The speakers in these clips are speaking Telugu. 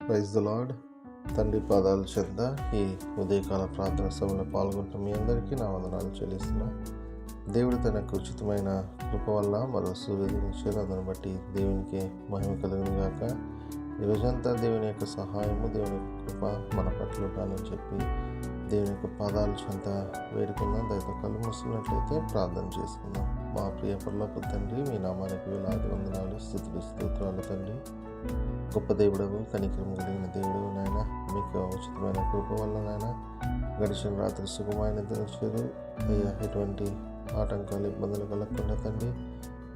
Praise the lord. తండ్రి పాదాల చెంత ఈ ఉదయకాల ప్రార్థన సభలో పాల్గొంటున్న మీ అందరికీ నా వందనాలు చెల్లిస్తున్నా. దేవుడు తనకు ఉచితమైన కృప వల్ల మరో సూర్యోదయం ఇచ్చారు. అందుని బట్టి దేవునికి మహిమ కలుగును గాక. ఈరోజంతా దేవుని యొక్క సహాయము, దేవుని యొక్క కృప మన పట్ల ఉండాలని చెప్పి దేవుని యొక్క పాదాల చెంత వేడుకుందాం. దయతో కళ్ళు మూసుకున్నట్లయితే ప్రార్థన చేసుకుందాం. మా ప్రియ పరలోక తండ్రి, మీ నామానికి వేలాది వందనాలు, స్తుతులు స్తోత్రాలు తండ్రి. గొప్ప దేవుడవు, కనికరం కలిగిన దేవుడు నాయన, మీకు ఉచితమైన కృప వల్ల నాయన గడిచిన రాత్రి సుఖమైన దినచరు అయ్యా, ఎటువంటి ఆటంకాలు ఇబ్బందులు కలగకుండా తండ్రి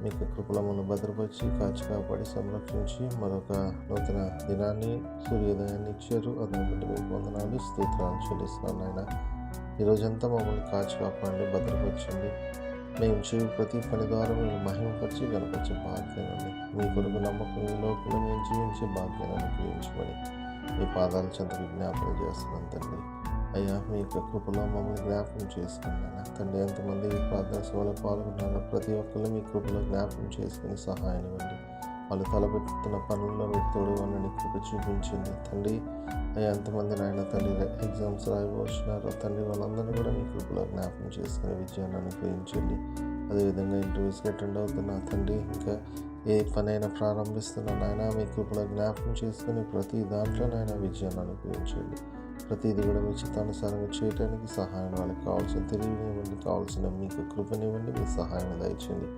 మీకు కృపలమును భద్రపరిచి కాచి కాపాడి సంరక్షించి మరొక నూతన దినాన్ని, సూర్యోదయాన్ని ఇచ్చారు. అందుని బట్టి మీకు వందనాలు, స్తోత్రాలు చెల్లిస్తున్నాను నాయన. ఈరోజంతా మమ్మల్ని కాచి కాపాడండి, భద్రపరచండి. మేము చేయు ప్రతి పని ద్వారా మేము మహిమపరిచి కనపరిచే భాగ్యాన్ని, మీ కొరకు నమ్మకం ఈ లోకంలో మేము జీవించే భాగ్యాన్ని అనుగ్రహించమని మీ పాదాల చెంతకు జ్ఞాపకం చేస్తున్నాను తండ్రి. అయ్యా, మీ యొక్క కృపలో మమ్మల్ని జ్ఞాపకం చేసుకున్నాను తండ్రి. ఎంతమంది ఈ ప్రార్థన సభలో పాల్గొన్నారో ప్రతి ఒక్కరిని మీ కృపలో జ్ఞాపకం చేసుకుని సహాయం ఇవ్వండి. వాళ్ళు తలపెట్టుతున్న పనుల్లో మీరు తోడు వాళ్ళని కృప చూపించండి తండ్రి. అయ్యా, ఎంతమంది నాయన తండ్రి ఎగ్జామ్స్ రాయవచ్చినారో తండ్రి, వాళ్ళందరినీ కూడా మీ కృపలో జ్ఞాపకం చేసుకుని విజయాన్ని అనుగ్రహించండి. అదేవిధంగా ఇంటర్వ్యూస్కి అటెండ్ అవుతున్నా తండ్రి, ఇంకా ఏ పనైనా ప్రారంభిస్తున్నా నాయన మీ కృపలో జ్ఞాపకం చేసుకుని ప్రతి దాంట్లో నాయన విజయాన్ని అనుగ్రహించండి. ప్రతిదీ కూడా మీ చిత్తానుసారంగా చేయడానికి సహాయం, వాళ్ళకి కావాల్సిన తెలివినివ్వండి, కావాల్సిన మీకు కృపనివ్వండి, మీ సహాయం దయచేయండి.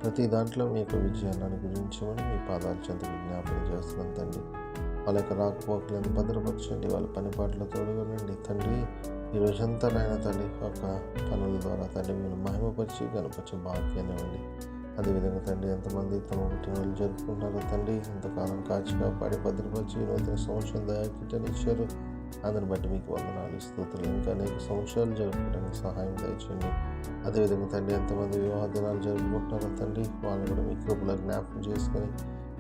ప్రతి దాంట్లో మీ యొక్క విజయాన్ని అనుగ్రహించమని మీ పాదాల చెంతకు జ్ఞాపకం చేస్తున్నాం తండ్రి. వాళ్ళ యొక్క రాకపోకలను భద్రపరచండి, వాళ్ళ పనిపాట్ల తోడుగొనండి తండ్రి. ఈ రోజంతా నాయన తండ్రి ఒక పనుల ద్వారా తండ్రి మీరు మహిమపరిచి కనపరిచే భాగ్యాన్ని ఇవ్వండి. అదేవిధంగా తండ్రి, ఎంతమంది తమ పుట్టినరోజు జరుపుకుంటారో తండ్రి, ఇంతకాలం కాచి కాపాడి భద్రపరిచి నూతన సంవత్సరం దయాకిట్టని ఇచ్చారు. అందుని బట్టి మీకు వందనాలు, స్తోత్రాలు. ఇంకా అనేక సంవత్సరాలు జరుపుకోవడానికి సహాయం దయచేయండి. అదేవిధంగా తండ్రి, ఎంతమంది వివాహ దినాలు జరుపుకుంటున్నారో తండ్రి, వాళ్ళని కూడా మీ కృపలో జ్ఞాపకం చేసుకొని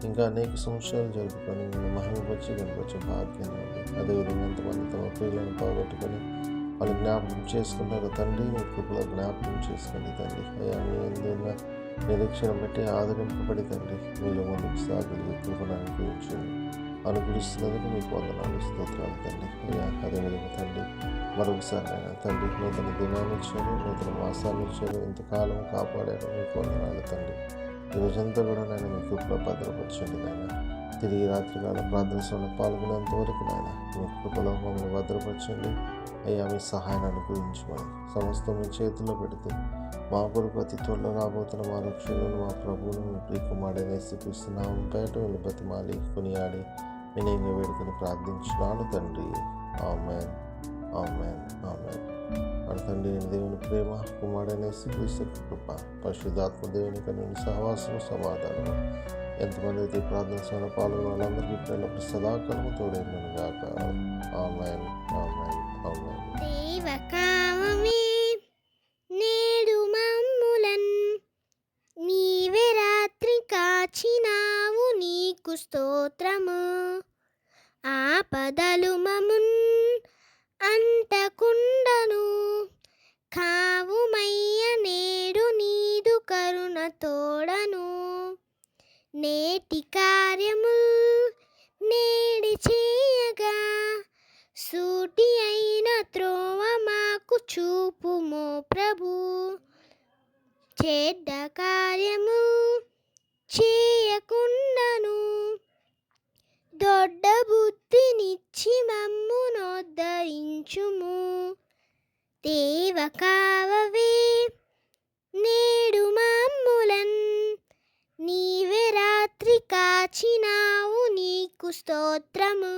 ఇంకా అనేక సంవత్సరాలు జరుపుకొని మీరు మహిమపరిచి కనపరిచే భాగ్యాన్ని ఉంది. అదేవిధంగా ఎంతమంది తమ ప్రియులను పోగొట్టుకొని వాళ్ళు జ్ఞాపకం చేసుకుంటారో తండ్రి, మీ కృపలో జ్ఞాపకం చేసుకోండి తండ్రి. అయ్యా, మీ ఎందున్న నిరీక్షణ బట్టి ఆదరింపబడి తండ్రి మీలో ముందుకు సాగలిగే కృపను అనుగ్రహిస్తున్నందుకు మీకు వందనాలు, స్తోత్రాలు తండ్రి. అయ్యా, అదేవిధంగా తండ్రి మరొకసారి అయినా తండ్రి నూతన దినాన్ని ఇచ్చారు, నూతన మాసాన్ని ఇచ్చారు, ఇంతకాలం కాపాడారు, మీకు వందనాలు తండ్రి. ఈరోజంతా కూడా నేను మీ కృపలో భద్రపరచండి నాయన. తిరిగి రాత్రికాల ప్రార్థన సభలో పాల్గొనేంత వరకు నాయన మీ కృపలో మమ్మల్ని భద్రపరచండి. అయ్యా, మీ సహాయాన్ని అనుగ్రహించమని సమస్తం మీ చేతుల్లో పెడితే మా కొరకు అతి త్వరలో రాబోతున్న మా రక్షకులను, మా ప్రభువును, మీ ప్రియకుమారుడైన యేసుక్రీస్తు నామం పేరట వీళ్ళు బతిమాలి కొనియాడి వినయంగా వేడుకొని ప్రార్థించున్నాను తండ్రి. ఆమేన్, ఆమేన్, ఆమేన్. మన తండ్రి అయిన దేవుని ప్రేమ, కుమారుడైన యేసుక్రీస్తు కృప, పరిశుద్ధాత్మ దేవుని కనుని సహవాసము, సమాధానము ఎంతమంది అయితే ప్రార్థన సభలో పాల్గొన్న వాళ్ళందరికీ ప్రేమ సదాకాలము తోడైనను గాక. ఆమేన్, ఆమేన్, ఆమేన్. నేడు మమ్ములన్ నీవే రాత్రి కాచినావు, నీకు స్తోత్రము. ఆపదలు మమున్ అంటకుండను కావుమయ్య, నేడు నీదు కరుణ తోడను. నేటి కార్యముల్ నేడి చేయగా సూటి అయిన త్రోవ మాకు చూపుమో ప్రభు. చెడ్డ కార్యము చేయకుండాను దొడ్డ బుద్ధినిచ్చి మమ్మునోద్ధరించుము. దేవ కావవే నేడు మమ్ములన్ నీవే రాత్రి కాచినావు, నీకు స్తోత్రము.